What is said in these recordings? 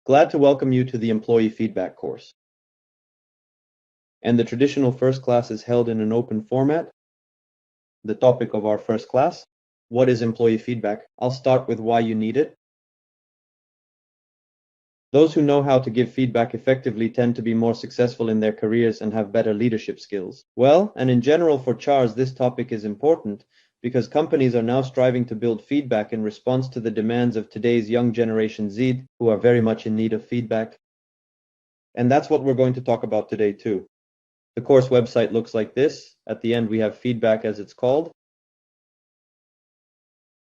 Glad to welcome you to the Employee Feedback course. And the traditional first class is held in an open format. The topic of our first class, what is employee feedback? I'll start with why you need it. Those who know how to give feedback effectively tend to be more successful in their careers and have better leadership skills. Well, and in general for CHARS, this topic is important because companies are now striving to build feedback in response to the demands of today's young generation Z, who are very much in need of feedback. And that's what we're going to talk about today too. The course website looks like this. At the end, we have feedback as it's called.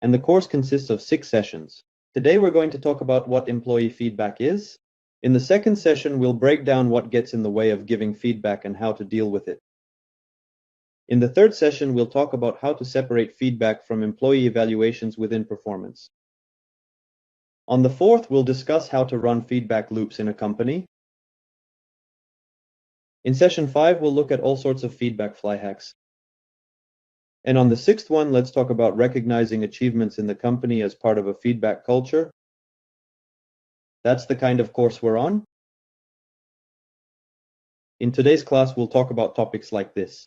And the course consists of 6 sessions. Today, we're going to talk about what employee feedback is. In the second session, we'll break down what gets in the way of giving feedback and how to deal with it. In the third session, we'll talk about how to separate feedback from employee evaluations within performance. On the fourth, we'll discuss how to run feedback loops in a company. In session 5, we'll look at all sorts of feedback fly hacks. And on the 6th one, let's talk about recognizing achievements in the company as part of a feedback culture. That's the kind of course we're on. In today's class, we'll talk about topics like this.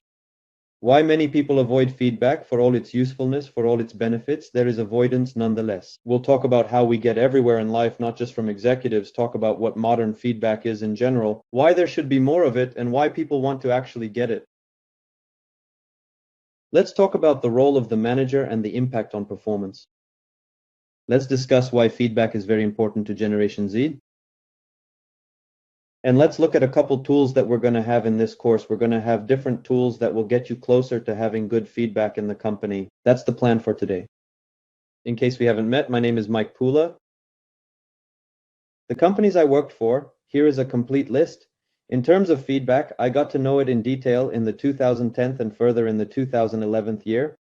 Why many people avoid feedback. For all its usefulness, for all its benefits, there is avoidance nonetheless. We'll talk about how we get everywhere in life, not just from executives, talk about what modern feedback is in general, why there should be more of it, and why people want to actually get it. Let's talk about the role of the manager and the impact on performance. Let's discuss why feedback is very important to Generation Z. And let's look at a couple tools that we're going to have in this course. We're going to have different tools that will get you closer to having good feedback in the company. That's the plan for today. In case we haven't met, my name is Mike Pritula. The companies I worked for, here is a complete list. In terms of feedback, I got to know it in detail in the 2010th and further in the 2011th year.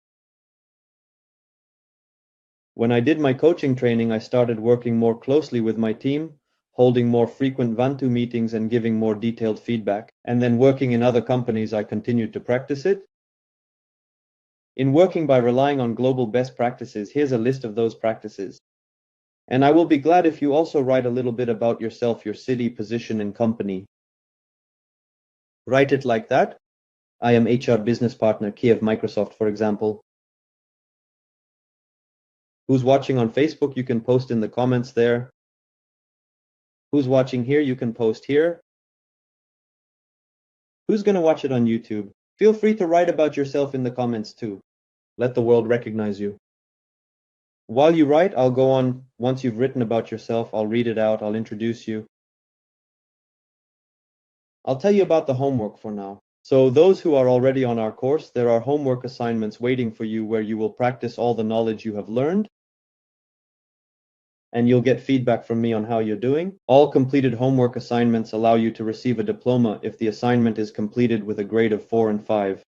When I did my coaching training, I started working more closely with my team, holding more frequent one-to meetings and giving more detailed feedback. And then working in other companies, I continued to practice it. In working by relying on global best practices, here's a list of those practices. And I will be glad if you also write a little bit about yourself, your city, position, and company. Write it like that. I am HR business partner, Kiev, Microsoft, for example. Who's watching on Facebook? You can post in the comments there. Who's watching here? You can post here. Who's going to watch it on YouTube? Feel free to write about yourself in the comments too. Let the world recognize you. While you write, I'll go on. Once you've written about yourself, I'll read it out. I'll introduce you. I'll tell you about the homework for now. So those who are already on our course, there are homework assignments waiting for you where you will practice all the knowledge you have learned. And you'll get feedback from me on how you're doing. All completed homework assignments allow you to receive a diploma if the assignment is completed with a grade of 4 and 5.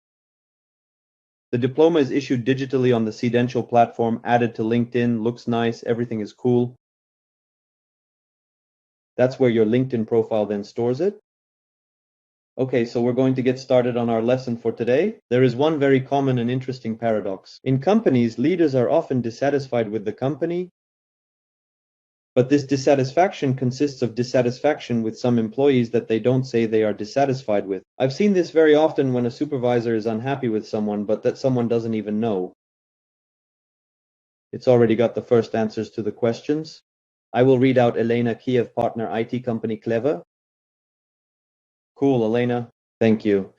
The diploma is issued digitally on the Credential platform, added to LinkedIn, looks nice, everything is cool. That's where your LinkedIn profile then stores it. Okay, so we're going to get started on our lesson for today. There is one very common and interesting paradox. In companies, leaders are often dissatisfied with the company, but this dissatisfaction consists of dissatisfaction with some employees that they don't say they are dissatisfied with. I've seen this very often when a supervisor is unhappy with someone, but that someone doesn't even know. It's already got the first answers to the questions. I will read out Elena, Kiev, partner, IT company, Clever. Cool, Elena. Thank you.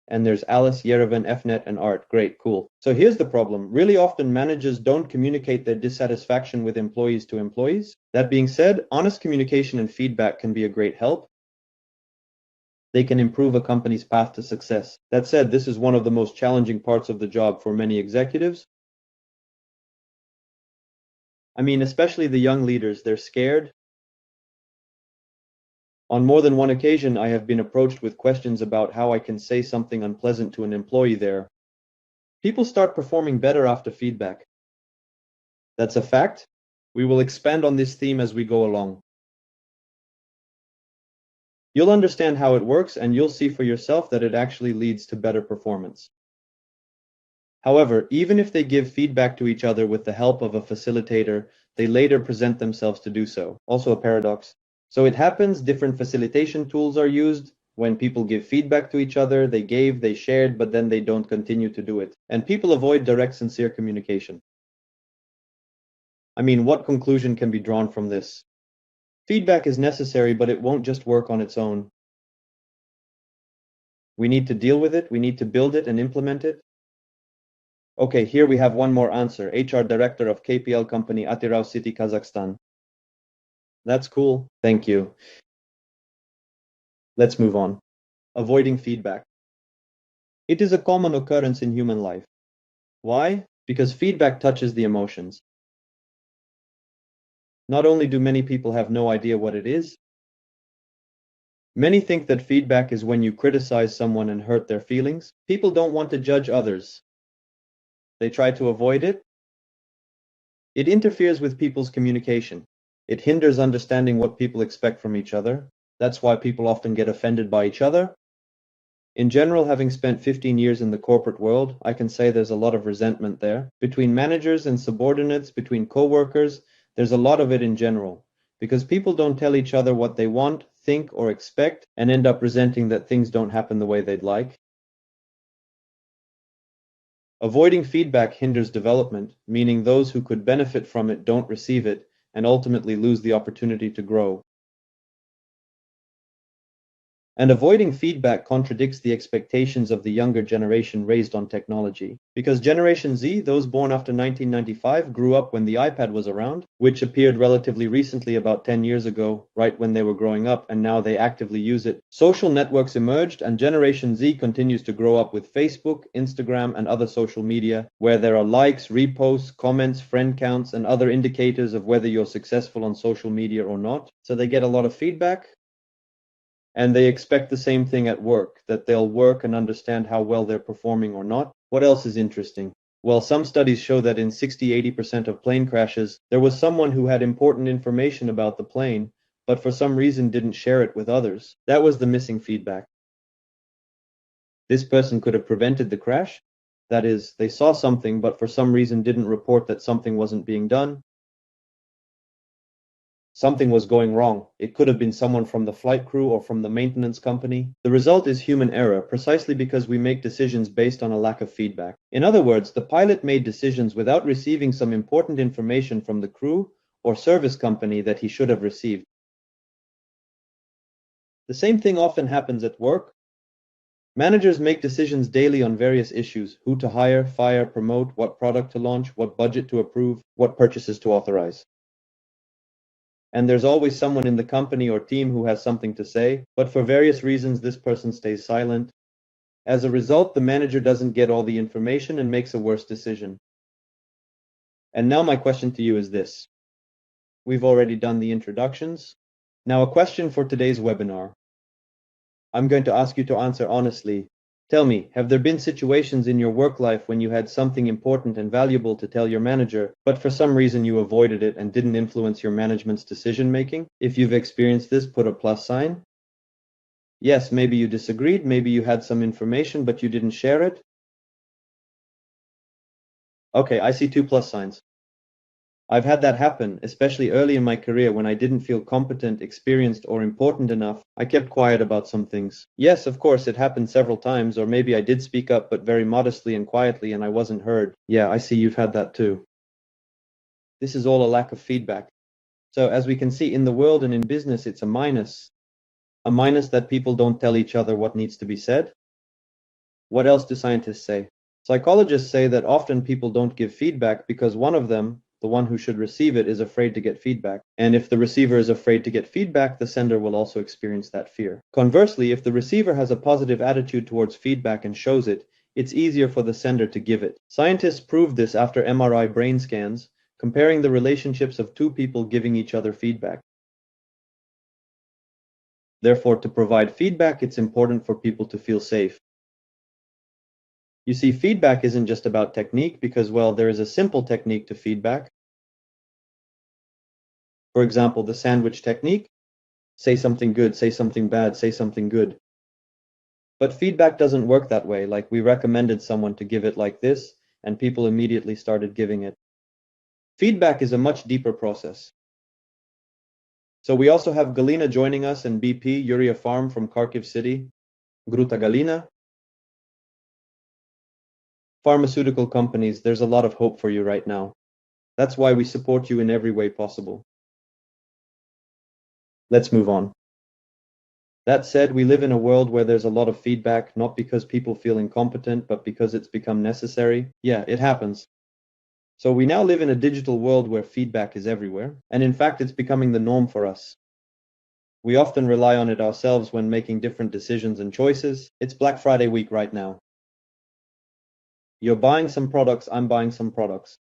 And there's Alice, Yerevan, FNet, and Art. Great, cool. So here's the problem. Really often managers don't communicate their dissatisfaction with employees to employees. That being said, honest communication and feedback can be a great help. They can improve a company's path to success. That said, this is one of the most challenging parts of the job for many executives. I mean, especially the young leaders, they're scared. On more than one occasion, I have been approached with questions about how I can say something unpleasant to an employee there. People start performing better after feedback. That's a fact. We will expand on this theme as we go along. You'll understand how it works, and you'll see for yourself that it actually leads to better performance. However, even if they give feedback to each other with the help of a facilitator, they later present themselves to do so. Also a paradox. So it happens, different facilitation tools are used. When people give feedback to each other, they gave, they shared, but then they don't continue to do it. And people avoid direct, sincere communication. I mean, what conclusion can be drawn from this? Feedback is necessary, but it won't just work on its own. We need to deal with it, we need to build it and implement it. Okay, here we have one more answer. HR Director of KPL Company, Atirau City, Kazakhstan. That's cool. Thank you. Let's move on. Avoiding feedback. It is a common occurrence in human life. Why? Because feedback touches the emotions. Not only do many people have no idea what it is, many think that feedback is when you criticize someone and hurt their feelings. People don't want to judge others. They try to avoid it. It interferes with people's communication. It hinders understanding what people expect from each other. That's why people often get offended by each other. In general, having spent 15 years in the corporate world, I can say there's a lot of resentment there. Between managers and subordinates, between co-workers, there's a lot of it in general. Because people don't tell each other what they want, think, or expect, and end up resenting that things don't happen the way they'd like. Avoiding feedback hinders development, meaning those who could benefit from it don't receive it, and ultimately lose the opportunity to grow. And avoiding feedback contradicts the expectations of the younger generation raised on technology. Because Generation Z, those born after 1995, grew up when the iPad was around, which appeared relatively recently, about 10 years ago, right when they were growing up, and now they actively use it. Social networks emerged, and Generation Z continues to grow up with Facebook, Instagram, and other social media, where there are likes, reposts, comments, friend counts, and other indicators of whether you're successful on social media or not. So they get a lot of feedback. And they expect the same thing at work, that they'll work and understand how well they're performing or not. What else is interesting? Well, some studies show that in 60–80% of plane crashes, there was someone who had important information about the plane, but for some reason didn't share it with others. That was the missing feedback. This person could have prevented the crash. That is, they saw something, but for some reason didn't report that something wasn't being done. Something was going wrong. It could have been someone from the flight crew or from the maintenance company. The result is human error, precisely because we make decisions based on a lack of feedback. In other words, the pilot made decisions without receiving some important information from the crew or service company that he should have received. The same thing often happens at work. Managers make decisions daily on various issues: who to hire, fire, promote, what product to launch, what budget to approve, what purchases to authorize. And there's always someone in the company or team who has something to say, but for various reasons this person stays silent. As a result, the manager doesn't get all the information and makes a worse decision. And now my question to you is this. We've already done the introductions. Now a question for today's webinar. I'm going to ask you to answer honestly. Tell me, have there been situations in your work life when you had something important and valuable to tell your manager, but for some reason you avoided it and didn't influence your management's decision making? If you've experienced this, put a plus sign. Yes, maybe you disagreed, maybe you had some information, but you didn't share it. Okay, I see 2 plus signs. I've had that happen, especially early in my career when I didn't feel competent, experienced, or important enough. I kept quiet about some things. Yes, of course, it happened several times, or maybe I did speak up, but very modestly and quietly, and I wasn't heard. Yeah, I see you've had that too. This is all a lack of feedback. So as we can see in the world and in business, it's a minus. A minus that people don't tell each other what needs to be said. What else do scientists say? Psychologists say that often people don't give feedback because one of them, the one who should receive it, is afraid to get feedback. And if the receiver is afraid to get feedback, the sender will also experience that fear. Conversely, if the receiver has a positive attitude towards feedback and shows it, it's easier for the sender to give it. Scientists proved this after MRI brain scans, comparing the relationships of 2 people giving each other feedback. Therefore, to provide feedback, it's important for people to feel safe. You see, feedback isn't just about technique because, well, there is a simple technique to feedback. For example, the sandwich technique. Say something good, say something bad, say something good. But feedback doesn't work that way. Like, we recommended someone to give it like this, and people immediately started giving it. Feedback is a much deeper process. So we also have Galina joining us and BP, Urea Farm from Kharkiv City. Gruta Galina. Pharmaceutical companies, there's a lot of hope for you right now. That's why we support you in every way possible. Let's move on. That said, we live in a world where there's a lot of feedback, not because people feel incompetent, but because it's become necessary. Yeah, it happens. So we now live in a digital world where feedback is everywhere, and in fact, it's becoming the norm for us. We often rely on it ourselves when making different decisions and choices. It's Black Friday week right now. You're buying some products, I'm buying some products.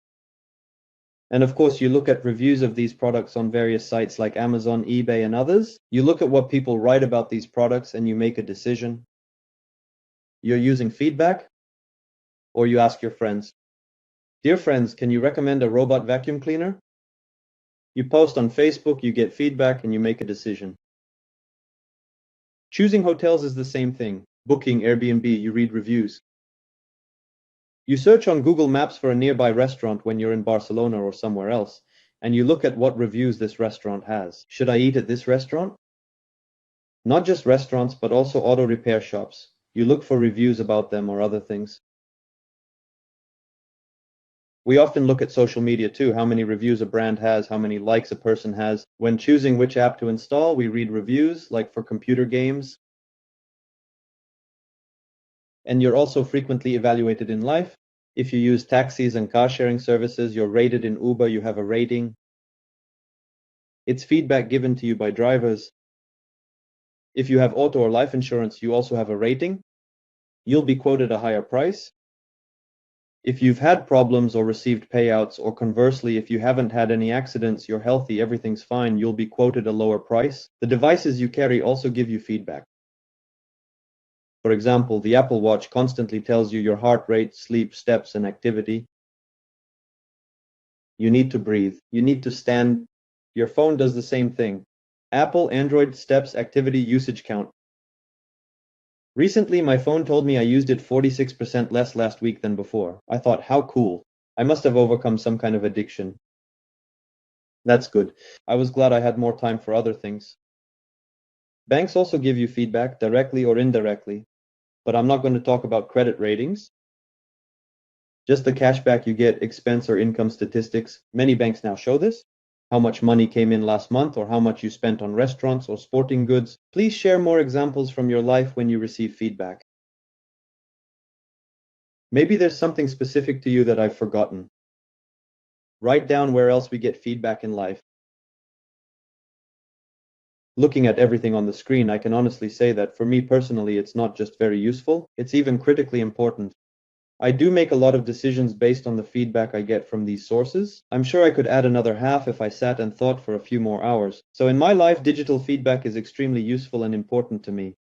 And of course, you look at reviews of these products on various sites like Amazon, eBay, and others. You look at what people write about these products and you make a decision. You're using feedback, or you ask your friends. Dear friends, can you recommend a robot vacuum cleaner? You post on Facebook, you get feedback, and you make a decision. Choosing hotels is the same thing. Booking, Airbnb, you read reviews. You search on Google Maps for a nearby restaurant when you're in Barcelona or somewhere else, and you look at what reviews this restaurant has. Should I eat at this restaurant? Not just restaurants, but also auto repair shops. You look for reviews about them or other things. We often look at social media too, how many reviews a brand has, how many likes a person has. When choosing which app to install, we read reviews, like for computer games. And you're also frequently evaluated in life. If you use taxis and car sharing services, you're rated in Uber, you have a rating. It's feedback given to you by drivers. If you have auto or life insurance, you also have a rating. You'll be quoted a higher price. If you've had problems or received payouts, or conversely, if you haven't had any accidents, you're healthy, everything's fine, you'll be quoted a lower price. The devices you carry also give you feedback. For example, the Apple Watch constantly tells you your heart rate, sleep, steps, and activity. You need to breathe. You need to stand. Your phone does the same thing. Apple, Android, steps, activity, usage count. Recently, my phone told me I used it 46% less last week than before. I thought, how cool. I must have overcome some kind of addiction. That's good. I was glad I had more time for other things. Banks also give you feedback, directly or indirectly. But I'm not going to talk about credit ratings. Just the cashback you get, expense or income statistics. Many banks now show this. How much money came in last month, or how much you spent on restaurants or sporting goods. Please share more examples from your life when you receive feedback. Maybe there's something specific to you that I've forgotten. Write down where else we get feedback in life. Looking at everything on the screen, I can honestly say that for me personally, it's not just very useful, it's even critically important. I do make a lot of decisions based on the feedback I get from these sources. I'm sure I could add another half if I sat and thought for a few more hours. So in my life, digital feedback is extremely useful and important to me.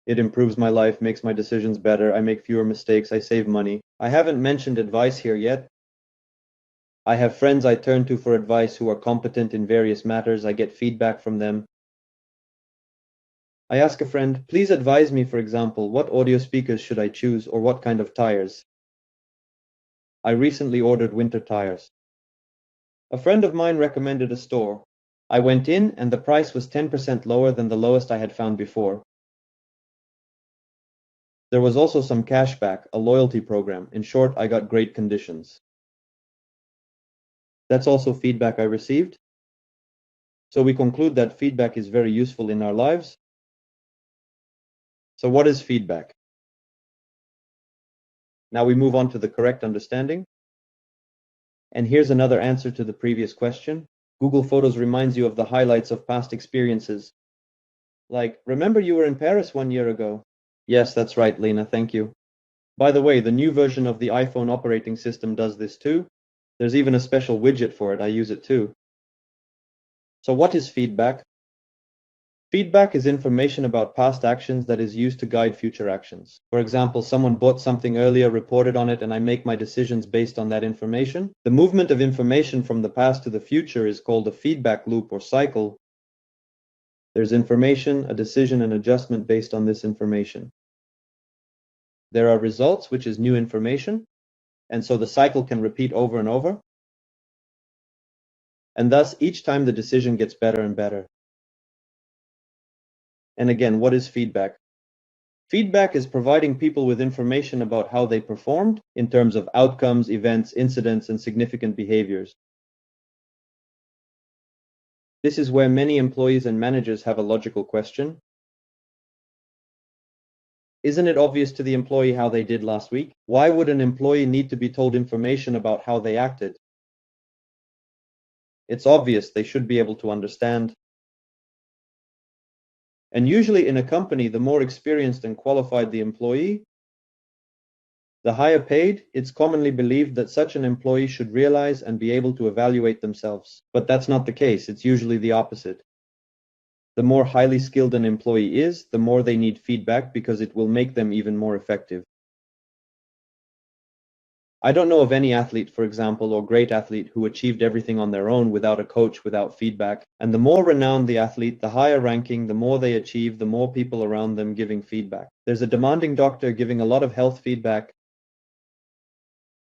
It improves my life, makes my decisions better, I make fewer mistakes, I save money. I haven't mentioned advice here yet. I have friends I turn to for advice who are competent in various matters. I get feedback from them. I ask a friend, please advise me, for example, what audio speakers should I choose or what kind of tires? I recently ordered winter tires. A friend of mine recommended a store. I went in and the price was 10% lower than the lowest I had found before. There was also some cashback, a loyalty program. In short, I got great conditions. That's also feedback I received. So we conclude that feedback is very useful in our lives. So what is feedback? Now we move on to the correct understanding. And here's another answer to the previous question. Google Photos reminds you of the highlights of past experiences. Like, remember you were in Paris 1 year ago? Yes, that's right, Lena, thank you. By the way, the new version of the iPhone operating system does this too. There's even a special widget for it, I use it too. So what is feedback? Feedback is information about past actions that is used to guide future actions. For example, someone bought something earlier, reported on it, and I make my decisions based on that information. The movement of information from the past to the future is called a feedback loop or cycle. There's information, a decision, and adjustment based on this information. There are results, which is new information. and so the cycle can repeat over and over. And thus, each time the decision gets better and better. And again, what is feedback? Feedback is providing people with information about how they performed in terms of outcomes, events, incidents, and significant behaviors. This is where many employees and managers have a logical question. Isn't it obvious to the employee how they did last week? Why would an employee need to be told information about how they acted? It's obvious, they should be able to understand. And usually in a company, the more experienced and qualified the employee, the higher paid, it's commonly believed that such an employee should realize and be able to evaluate themselves. But that's not the case. It's usually the opposite. The more highly skilled an employee is, the more they need feedback because it will make them even more effective. I don't know of any athlete, for example, or great athlete who achieved everything on their own without a coach, without feedback. And the more renowned the athlete, the higher ranking, the more they achieve, the more people around them giving feedback. There's a demanding doctor giving a lot of health feedback.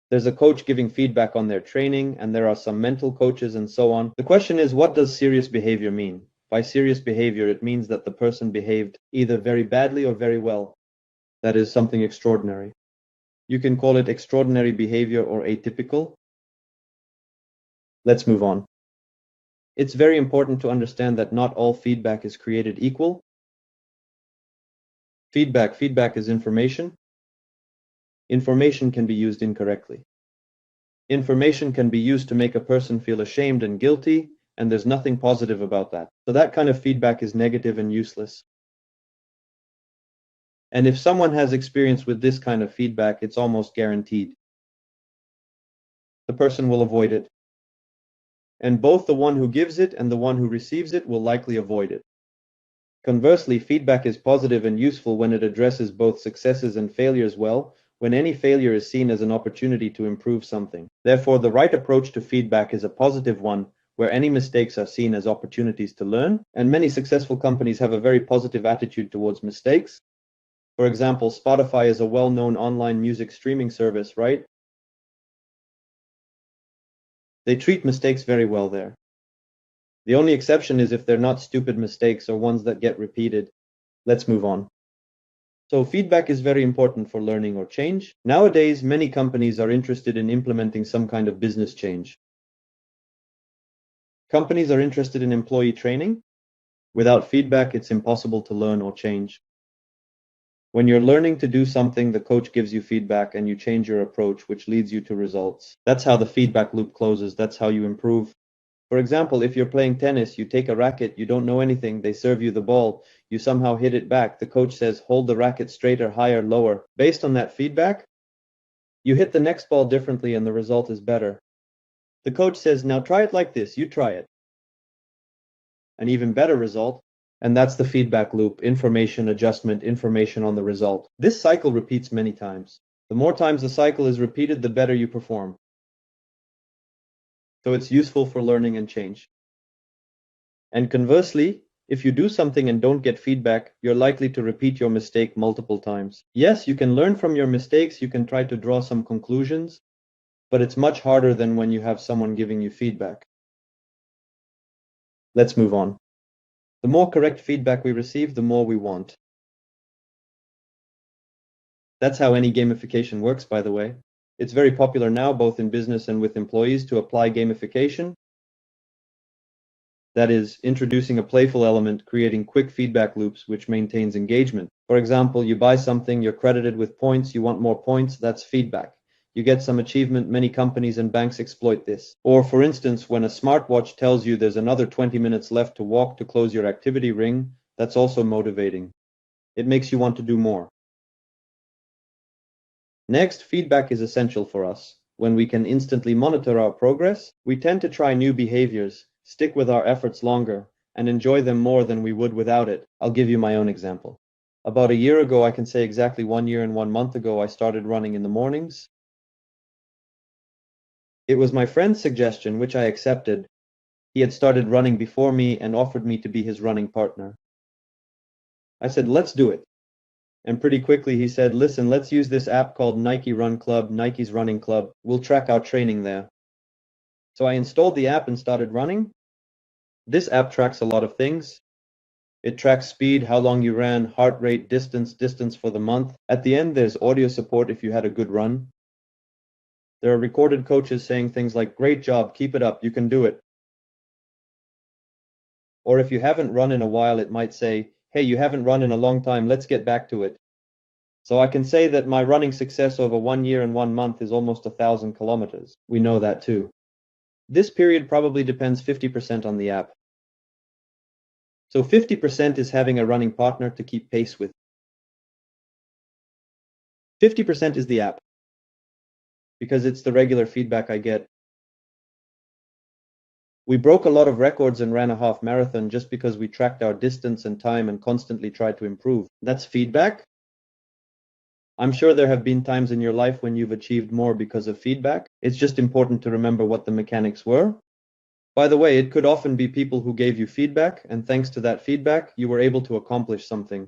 There's a coach giving feedback on their training, and there are some mental coaches and so on. The question is, what does serious behavior mean? By serious behavior, it means that the person behaved either very badly or very well. That is something extraordinary. You can call it extraordinary behavior or atypical. Let's move on. It's very important to understand that not all feedback is created equal. Feedback is information. Information can be used incorrectly. Information can be used to make a person feel ashamed and guilty, and there's nothing positive about that. So that kind of feedback is negative and useless. And if someone has experience with this kind of feedback, it's almost guaranteed the person will avoid it. And both the one who gives it and the one who receives it will likely avoid it. Conversely, feedback is positive and useful when it addresses both successes and failures well, when any failure is seen as an opportunity to improve something. Therefore, the right approach to feedback is a positive one, where any mistakes are seen as opportunities to learn, and many successful companies have a very positive attitude towards mistakes. For example, Spotify is a well-known online music streaming service, right? They treat mistakes very well there. The only exception is if they're not stupid mistakes or ones that get repeated. Let's move on. So feedback is very important for learning or change. Nowadays, many companies are interested in implementing some kind of business change. Companies are interested in employee training. Without feedback, it's impossible to learn or change. When you're learning to do something, the coach gives you feedback and you change your approach, which leads you to results. That's how the feedback loop closes. That's how you improve. For example, if you're playing tennis, you take a racket, you don't know anything, they serve you the ball, you somehow hit it back. The coach says, hold the racket straighter, higher, lower. Based on that feedback, you hit the next ball differently and the result is better. The coach says, now try it like this, you try it. An even better result. And that's the feedback loop, information, adjustment, information on the result. This cycle repeats many times. The more times the cycle is repeated, the better you perform. So it's useful for learning and change. And conversely, if you do something and don't get feedback, you're likely to repeat your mistake multiple times. Yes, you can learn from your mistakes, you can try to draw some conclusions, but it's much harder than when you have someone giving you feedback. Let's move on. The more correct feedback we receive, the more we want. That's how any gamification works, by the way. It's very popular now, both in business and with employees, to apply gamification. That is, introducing a playful element, creating quick feedback loops, which maintains engagement. For example, you buy something, you're credited with points, you want more points, that's feedback. You get some achievement, many companies and banks exploit this. Or for instance, when a smartwatch tells you there's another 20 minutes left to walk to close your activity ring, that's also motivating. It makes you want to do more. Next, feedback is essential for us. When we can instantly monitor our progress, we tend to try new behaviors, stick with our efforts longer, and enjoy them more than we would without it. I'll give you my own example. About a year ago, I can say exactly 1 year and 1 month ago, I started running in the mornings. It was my friend's suggestion, which I accepted. He had started running before me and offered me to be his running partner. I said, let's do it. And pretty quickly he said, listen, let's use this app called Nike Run Club, Nike's Running Club. We'll track our training there. So I installed the app and started running. This app tracks a lot of things. It tracks speed, how long you ran, heart rate, distance for the month. At the end, there's audio support if you had a good run. There are recorded coaches saying things like, great job, keep it up, you can do it. Or if you haven't run in a while, it might say, hey, you haven't run in a long time, let's get back to it. So I can say that my running success over 1 year and 1 month is almost 1,000 kilometers. We know that too. This period probably depends 50% on the app. So 50% is having a running partner to keep pace with. 50% is the app, because it's the regular feedback I get. We broke a lot of records and ran a half marathon just because we tracked our distance and time and constantly tried to improve. That's feedback. I'm sure there have been times in your life when you've achieved more because of feedback. It's just important to remember what the mechanics were. By the way, it could often be people who gave you feedback, and thanks to that feedback, you were able to accomplish something.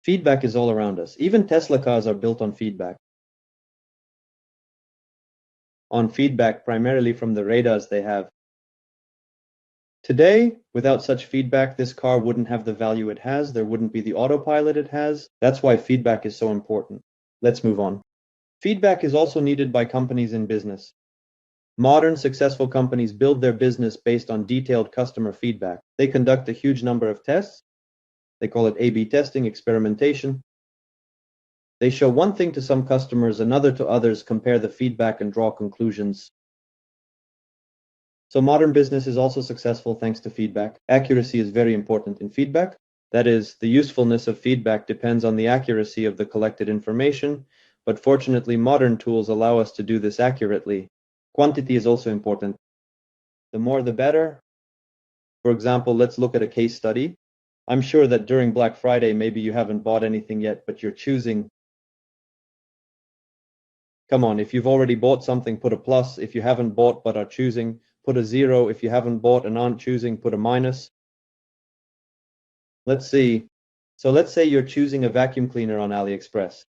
Feedback is all around us. Even Tesla cars are built on feedback. On feedback primarily from the radars they have. Today, without such feedback, this car wouldn't have the value it has. There wouldn't be the autopilot it has. That's why feedback is so important. Let's move on. Feedback is also needed by companies in business. Modern successful companies build their business based on detailed customer feedback. They conduct a huge number of tests. They call it A/B testing, experimentation. They show one thing to some customers, another to others, compare the feedback and draw conclusions. So modern business is also successful thanks to feedback. Accuracy is very important in feedback. That is, the usefulness of feedback depends on the accuracy of the collected information, but fortunately modern tools allow us to do this accurately. Quantity is also important. The more the better. For example, let's look at a case study. I'm sure that during Black Friday, maybe you haven't bought anything yet, but you're choosing. Come on, if you've already bought something, put a plus. If you haven't bought but are choosing, put a 0. If you haven't bought and aren't choosing, put a minus. Let's see. So let's say you're choosing a vacuum cleaner on AliExpress.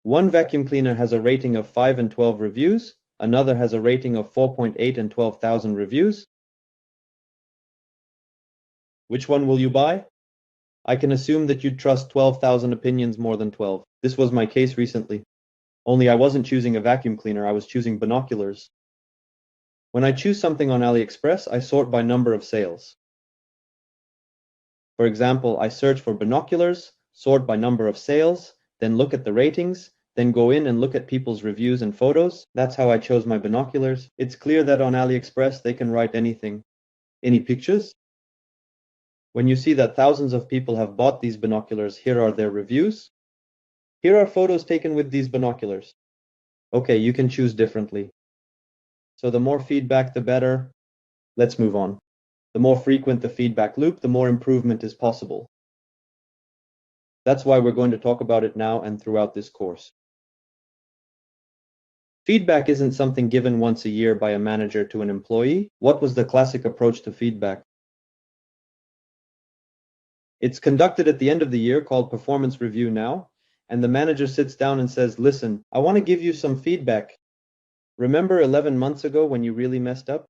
One vacuum cleaner has a rating of 5 and 12 reviews. Another has a rating of 4.8 and 12,000 reviews. Which one will you buy? I can assume that you'd trust 12,000 opinions more than 12. This was my case recently. Only I wasn't choosing a vacuum cleaner, I was choosing binoculars. When I choose something on AliExpress, I sort by number of sales. For example, I search for binoculars, sort by number of sales, then look at the ratings, then go in and look at people's reviews and photos. That's how I chose my binoculars. It's clear that on AliExpress they can write anything. Any pictures? When you see that thousands of people have bought these binoculars, here are their reviews. Here are photos taken with these binoculars. Okay, you can choose differently. So the more feedback, the better. Let's move on. The more frequent the feedback loop, the more improvement is possible. That's why we're going to talk about it now and throughout this course. Feedback isn't something given once a year by a manager to an employee. What was the classic approach to feedback? It's conducted at the end of the year, called performance review now, and the manager sits down and says, listen, I want to give you some feedback. Remember 11 months ago when you really messed up?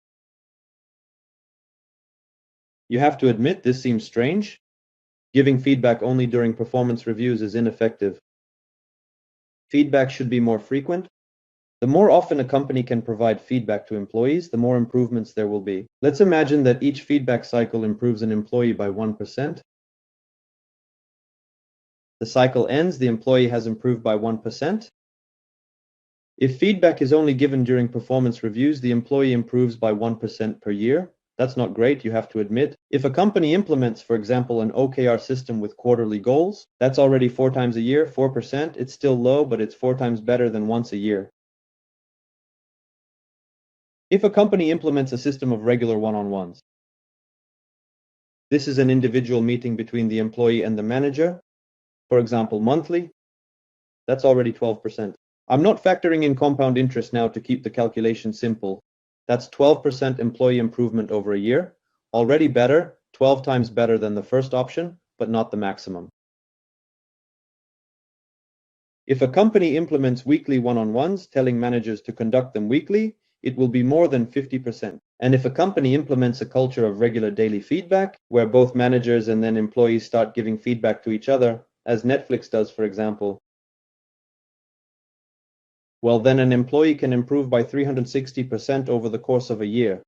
You have to admit this seems strange. Giving feedback only during performance reviews is ineffective. Feedback should be more frequent. The more often a company can provide feedback to employees, the more improvements there will be. Let's imagine that each feedback cycle improves an employee by 1%. The cycle ends, the employee has improved by 1%. If feedback is only given during performance reviews, the employee improves by 1% per year. That's not great, you have to admit. If a company implements, for example, an OKR system with quarterly goals, that's already 4 times a year, 4%. It's still low, but it's 4 times better than once a year. If a company implements a system of regular one-on-ones, this is an individual meeting between the employee and the manager, for example, monthly, that's already 12%. I'm not factoring in compound interest now to keep the calculation simple. That's 12% employee improvement over a year. Already better, 12 times better than the first option, but not the maximum. If a company implements weekly one-on-ones, telling managers to conduct them weekly, it will be more than 50%. And if a company implements a culture of regular daily feedback, where both managers and then employees start giving feedback to each other, as Netflix does, for example, well, then an employee can improve by 360% over the course of a year.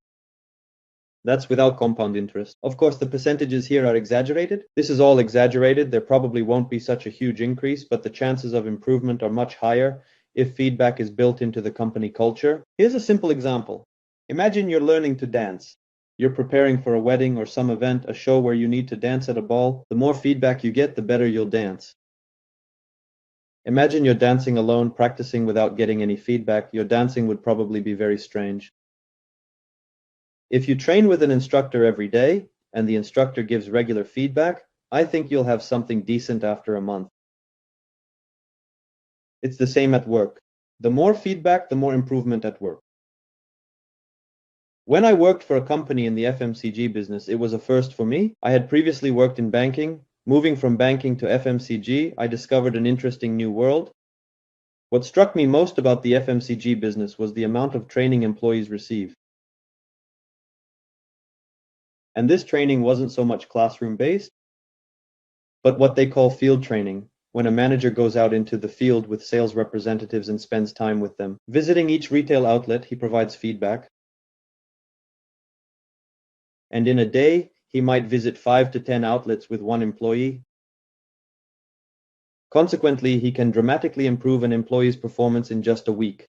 That's without compound interest. Of course, the percentages here are exaggerated. This is all exaggerated. There probably won't be such a huge increase, but the chances of improvement are much higher if feedback is built into the company culture. Here's a simple example. Imagine you're learning to dance. You're preparing for a wedding or some event, a show where you need to dance at a ball. The more feedback you get, the better you'll dance. Imagine you're dancing alone, practicing without getting any feedback. Your dancing would probably be very strange. If you train with an instructor every day, and the instructor gives regular feedback, I think you'll have something decent after a month. It's the same at work. The more feedback, the more improvement at work. When I worked for a company in the FMCG business, it was a first for me. I had previously worked in banking. Moving from banking to FMCG, I discovered an interesting new world. What struck me most about the FMCG business was the amount of training employees receive. And this training wasn't so much classroom-based, but what they call field training, when a manager goes out into the field with sales representatives and spends time with them. Visiting each retail outlet, he provides feedback. And in a day, he might visit 5 to 10 outlets with one employee. Consequently, he can dramatically improve an employee's performance in just a week.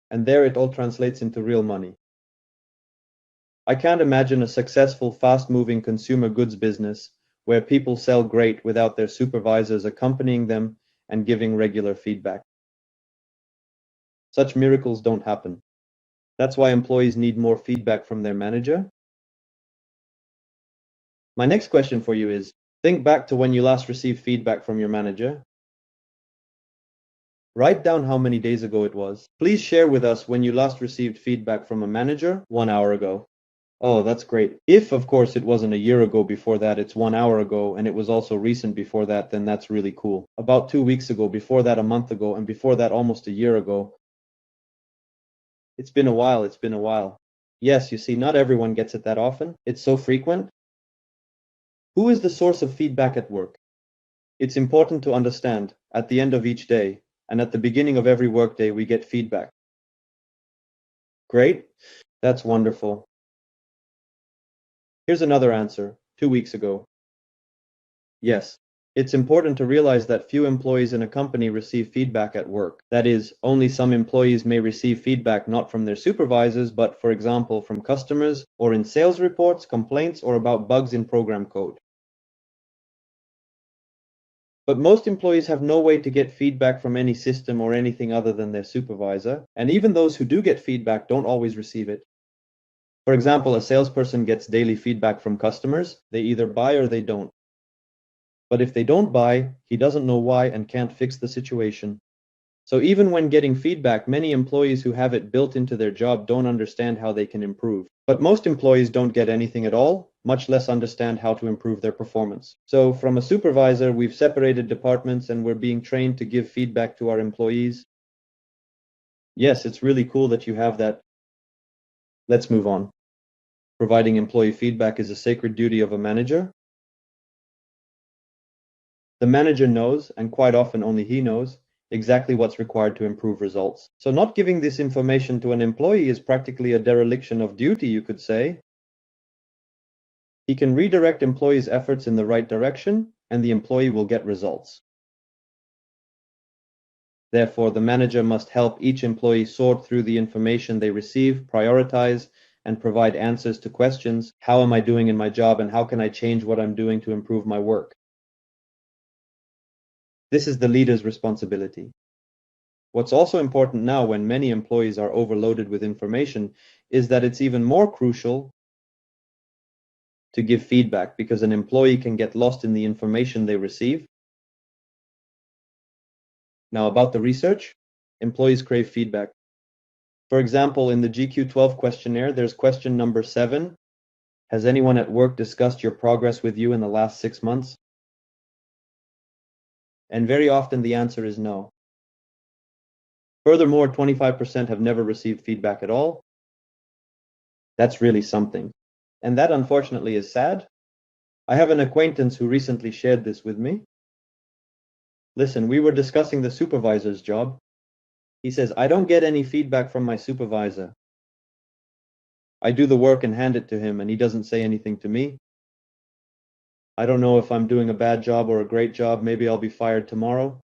And there it all translates into real money. I can't imagine a successful, fast-moving consumer goods business where people sell great without their supervisors accompanying them and giving regular feedback. Such miracles don't happen. That's why employees need more feedback from their manager. My next question for you is, think back to when you last received feedback from your manager. Write down how many days ago it was. Please share with us when you last received feedback from a manager 1 hour ago. Oh, that's great. If, of course, it wasn't a year ago before that, it's 1 hour ago, and it was also recent before that, then that's really cool. About 2 weeks ago, before that a month ago, and before that almost a year ago. It's been a while. Yes, you see, not everyone gets it that often. It's so frequent. Who is the source of feedback at work? It's important to understand, at the end of each day, and at the beginning of every workday, we get feedback. Great. That's wonderful. Here's another answer, 2 weeks ago. Yes, it's important to realize that few employees in a company receive feedback at work. That is, only some employees may receive feedback not from their supervisors, but, for example, from customers, or in sales reports, complaints, or about bugs in program code. But most employees have no way to get feedback from any system or anything other than their supervisor, and even those who do get feedback don't always receive it. For example, a salesperson gets daily feedback from customers. They either buy or they don't. But if they don't buy, he doesn't know why and can't fix the situation. So even when getting feedback, many employees who have it built into their job don't understand how they can improve. But most employees don't get anything at all, much less understand how to improve their performance. So from a supervisor, we've separated departments and we're being trained to give feedback to our employees. Yes, it's really cool that you have that. Let's move on. Providing employee feedback is a sacred duty of a manager. The manager knows, and quite often only he knows, exactly what's required to improve results. So not giving this information to an employee is practically a dereliction of duty, you could say. He can redirect employees' efforts in the right direction, and the employee will get results. Therefore, the manager must help each employee sort through the information they receive, prioritize, and provide answers to questions. How am I doing in my job, and how can I change what I'm doing to improve my work? This is the leader's responsibility. What's also important now, when many employees are overloaded with information, is that it's even more crucial to give feedback, because an employee can get lost in the information they receive. Now, about the research, employees crave feedback. For example, in the GQ12 questionnaire, there's question number 7. Has anyone at work discussed your progress with you in the last 6 months? And very often the answer is no. Furthermore, 25% have never received feedback at all. That's really something. And that unfortunately is sad. I have an acquaintance who recently shared this with me. Listen, we were discussing the supervisor's job. He says, I don't get any feedback from my supervisor. I do the work and hand it to him, and he doesn't say anything to me. I don't know if I'm doing a bad job or a great job. Maybe I'll be fired tomorrow.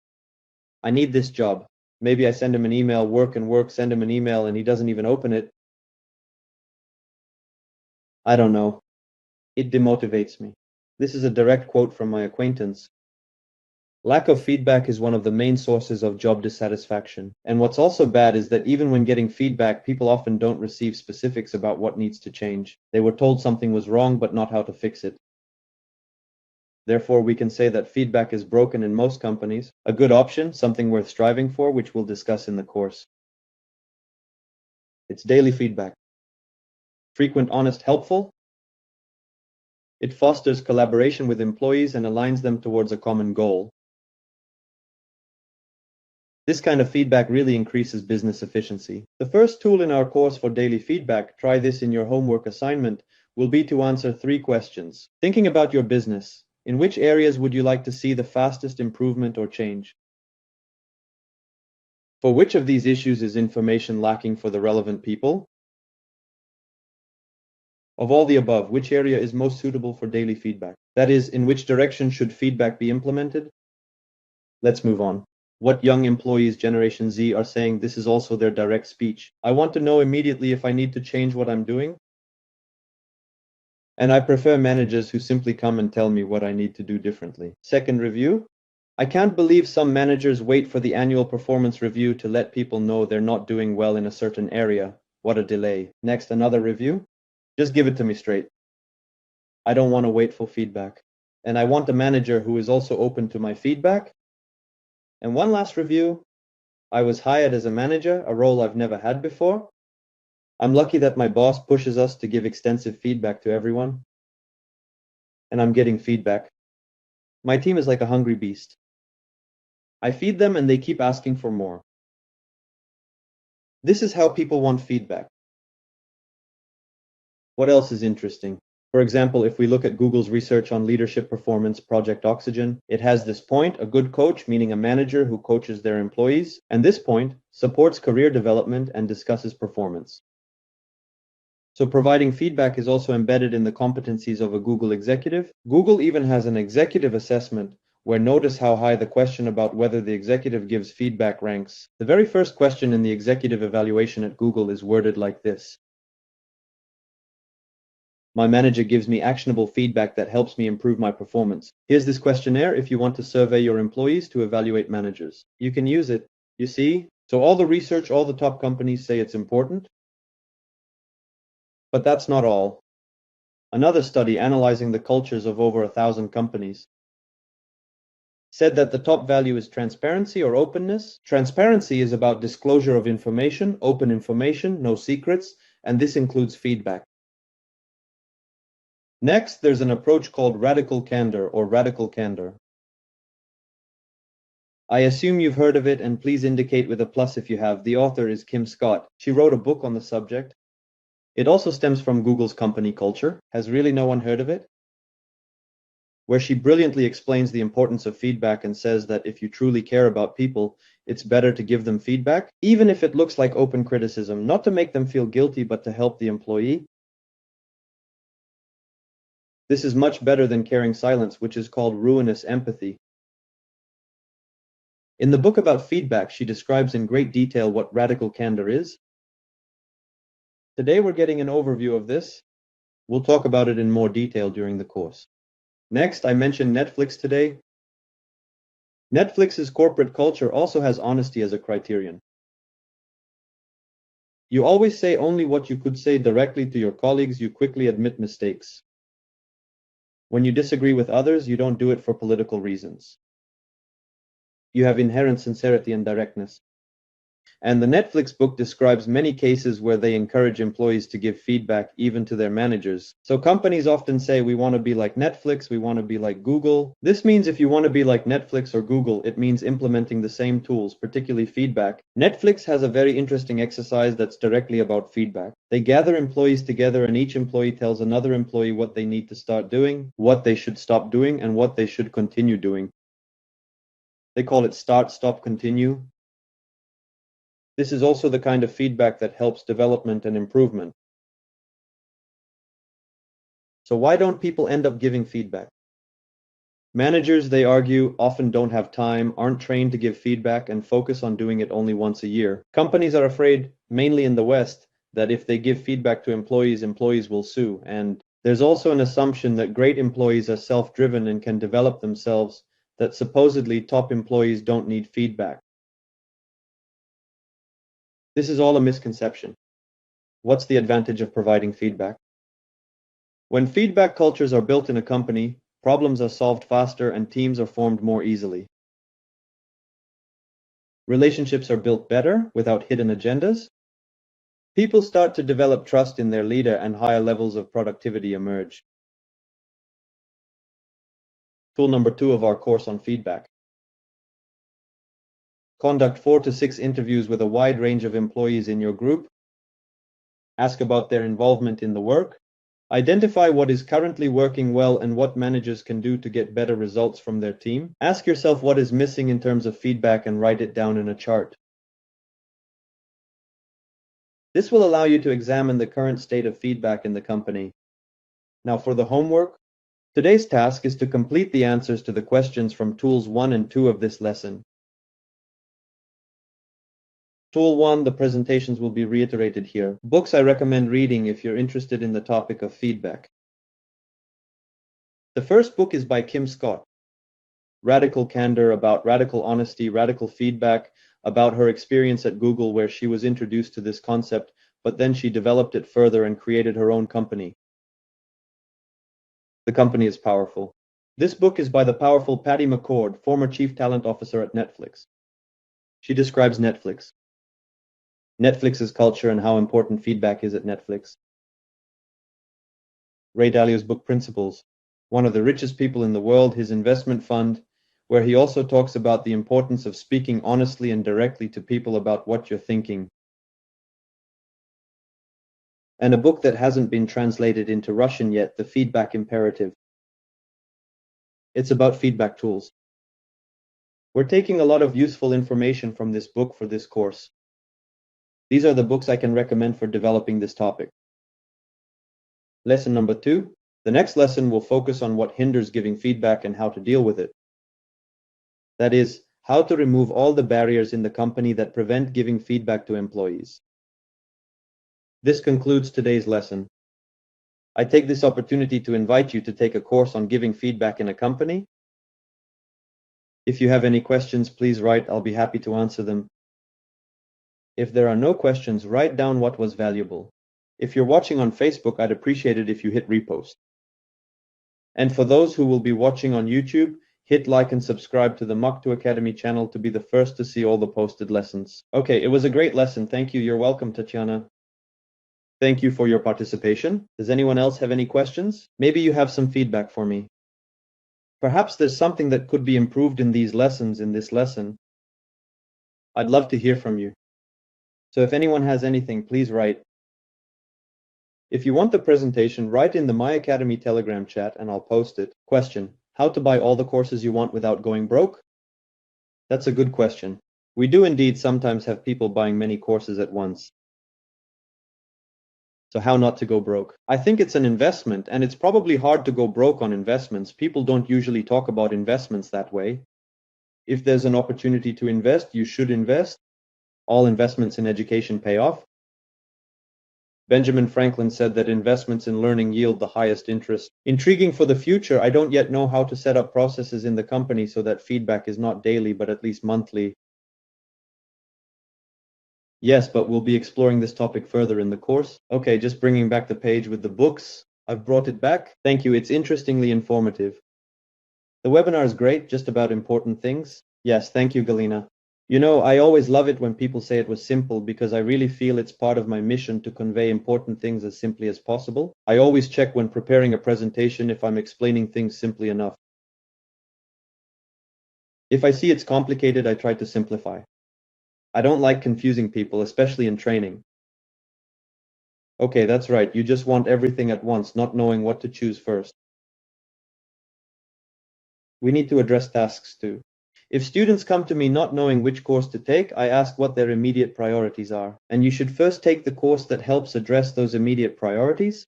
I need this job. Maybe I send him an email, work and work, send him an email, and he doesn't even open it. I don't know. It demotivates me. This is a direct quote from my acquaintance. Lack of feedback is one of the main sources of job dissatisfaction. And what's also bad is that even when getting feedback, people often don't receive specifics about what needs to change. They were told something was wrong, but not how to fix it. Therefore, we can say that feedback is broken in most companies. A good option, something worth striving for, which we'll discuss in the course. It's daily feedback. Frequent, honest, helpful. It fosters collaboration with employees and aligns them towards a common goal. This kind of feedback really increases business efficiency. The first tool in our course for daily feedback, try this in your homework assignment, will be to answer 3 questions. Thinking about your business, in which areas would you like to see the fastest improvement or change? For which of these issues is information lacking for the relevant people? Of all the above, which area is most suitable for daily feedback? That is, in which direction should feedback be implemented? Let's move on. What young employees Generation Z are saying, this is also their direct speech. I want to know immediately if I need to change what I'm doing. And I prefer managers who simply come and tell me what I need to do differently. Second review. I can't believe some managers wait for the annual performance review to let people know they're not doing well in a certain area. What a delay. Next, another review. Just give it to me straight. I don't want to wait for feedback. And I want a manager who is also open to my feedback. And one last review. I was hired as a manager, a role I've never had before. I'm lucky that my boss pushes us to give extensive feedback to everyone. And I'm getting feedback. My team is like a hungry beast. I feed them and they keep asking for more. This is how people want feedback. What else is interesting? For example, if we look at Google's research on leadership performance, Project Oxygen, it has this point, a good coach, meaning a manager who coaches their employees, and this point supports career development and discusses performance. So providing feedback is also embedded in the competencies of a Google executive. Google even has an executive assessment where notice how high the question about whether the executive gives feedback ranks. The very first question in the executive evaluation at Google is worded like this. My manager gives me actionable feedback that helps me improve my performance. Here's this questionnaire if you want to survey your employees to evaluate managers. You can use it. You see? So all the research, all the top companies say it's important. But that's not all. Another study analyzing the cultures of over 1,000 companies said that the top value is transparency or openness. Transparency is about disclosure of information, open information, no secrets, and this includes feedback. Next, there's an approach called radical candor or radical candor. I assume you've heard of it, and please indicate with a plus if you have. The author is Kim Scott. She wrote a book on the subject. It also stems from Google's company culture. Has really no one heard of it? Where she brilliantly explains the importance of feedback and says that if you truly care about people, it's better to give them feedback, even if it looks like open criticism, not to make them feel guilty, but to help the employee. This is much better than caring silence, which is called ruinous empathy. In the book about feedback, she describes in great detail what radical candor is. Today we're getting an overview of this. We'll talk about it in more detail during the course. Next, I mentioned Netflix today. Netflix's corporate culture also has honesty as a criterion. You always say only what you could say directly to your colleagues. You quickly admit mistakes. When you disagree with others, you don't do it for political reasons. You have inherent sincerity and directness. And the Netflix book describes many cases where they encourage employees to give feedback even to their managers. So companies often say, we want to be like Netflix, we want to be like Google. This means if you want to be like Netflix or Google, it means implementing the same tools, particularly feedback. Netflix has a very interesting exercise that's directly about feedback. They gather employees together and each employee tells another employee what they need to start doing, what they should stop doing, and what they should continue doing. They call it start, stop, continue. This is also the kind of feedback that helps development and improvement. So why don't people end up giving feedback? Managers, they argue, often don't have time, aren't trained to give feedback, and focus on doing it only once a year. Companies are afraid, mainly in the West, that if they give feedback to employees, employees will sue. And there's also an assumption that great employees are self-driven and can develop themselves, that supposedly top employees don't need feedback. This is all a misconception. What's the advantage of providing feedback? When feedback cultures are built in a company, problems are solved faster and teams are formed more easily. Relationships are built better without hidden agendas. People start to develop trust in their leader and higher levels of productivity emerge. Tool number 2 of our course on feedback. Conduct 4 to 6 interviews with a wide range of employees in your group. Ask about their involvement in the work. Identify what is currently working well and what managers can do to get better results from their team. Ask yourself what is missing in terms of feedback and write it down in a chart. This will allow you to examine the current state of feedback in the company. Now for the homework. Today's task is to complete the answers to the questions from Tools 1 and 2 of this lesson. Tool 1, the presentations will be reiterated here. Books I recommend reading if you're interested in the topic of feedback. The first book is by Kim Scott. Radical Candor, about radical honesty, radical feedback, about her experience at Google where she was introduced to this concept, but then she developed it further and created her own company. The company is powerful. This book is by the powerful Patty McCord, former Chief Talent Officer at Netflix. She describes Netflix, Netflix's culture and how important feedback is at Netflix. Ray Dalio's book Principles, one of the richest people in the world, his investment fund, where he also talks about the importance of speaking honestly and directly to people about what you're thinking. And a book that hasn't been translated into Russian yet, The Feedback Imperative. It's about feedback tools. We're taking a lot of useful information from this book for this course. These are the books I can recommend for developing this topic. Lesson number 2. The next lesson will focus on what hinders giving feedback and how to deal with it. That is, how to remove all the barriers in the company that prevent giving feedback to employees. This concludes today's lesson. I take this opportunity to invite you to take a course on giving feedback in a company. If you have any questions, please write. I'll be happy to answer them. If there are no questions, write down what was valuable. If you're watching on Facebook, I'd appreciate it if you hit repost. And for those who will be watching on YouTube, hit like and subscribe to the Mike Pritula Academy channel to be the first to see all the posted lessons. Okay, it was a great lesson. Thank you. You're welcome, Tatiana. Thank you for your participation. Does anyone else have any questions? Maybe you have some feedback for me. Perhaps there's something that could be improved in these lessons, in this lesson. I'd love to hear from you. So if anyone has anything, please write. If you want the presentation, write in the My Academy Telegram chat and I'll post it. Question: how to buy all the courses you want without going broke? That's a good question. We do indeed sometimes have people buying many courses at once. So how not to go broke? I think it's an investment, and it's probably hard to go broke on investments. People don't usually talk about investments that way. If there's an opportunity to invest, you should invest. All investments in education pay off. Benjamin Franklin said that investments in learning yield the highest interest. Intriguing for the future, I don't yet know how to set up processes in the company so that feedback is not daily but at least monthly. Yes, but we'll be exploring this topic further in the course. Okay, just bringing back the page with the books. I've brought it back. Thank you, it's interestingly informative. The webinar is great, just about important things. Yes, thank you, Galina. You know, I always love it when people say it was simple because I really feel it's part of my mission to convey important things as simply as possible. I always check when preparing a presentation if I'm explaining things simply enough. If I see it's complicated, I try to simplify. I don't like confusing people, especially in training. Okay, that's right. You just want everything at once, not knowing what to choose first. We need to address tasks too. If students come to me not knowing which course to take, I ask what their immediate priorities are. And you should first take the course that helps address those immediate priorities.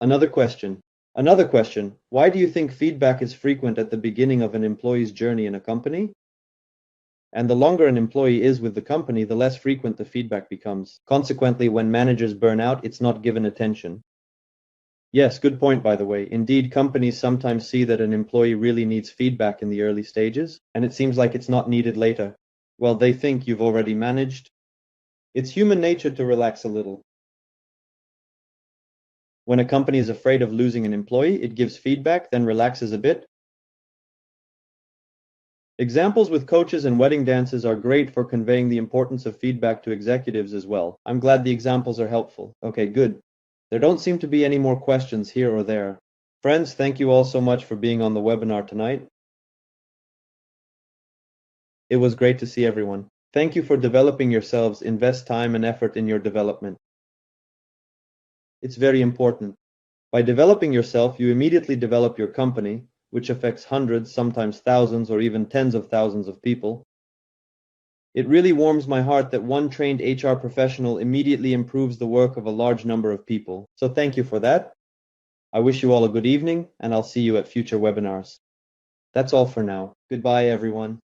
Another question. Another question. Why do you think feedback is frequent at the beginning of an employee's journey in a company? And the longer an employee is with the company, the less frequent the feedback becomes. Consequently, when managers burn out, it's not given attention. Yes, good point, by the way. Indeed, companies sometimes see that an employee really needs feedback in the early stages, and it seems like it's not needed later. Well, they think you've already managed. It's human nature to relax a little. When a company is afraid of losing an employee, it gives feedback, then relaxes a bit. Examples with coaches and wedding dances are great for conveying the importance of feedback to executives as well. I'm glad the examples are helpful. Okay, good. There don't seem to be any more questions here or there. Friends, thank you all so much for being on the webinar tonight. It was great to see everyone. Thank you for developing yourselves. Invest time and effort in your development. It's very important. By developing yourself, you immediately develop your company, which affects hundreds, sometimes thousands, or even tens of thousands of people. It really warms my heart that one trained HR professional immediately improves the work of a large number of people. So thank you for that. I wish you all a good evening, and I'll see you at future webinars. That's all for now. Goodbye, everyone.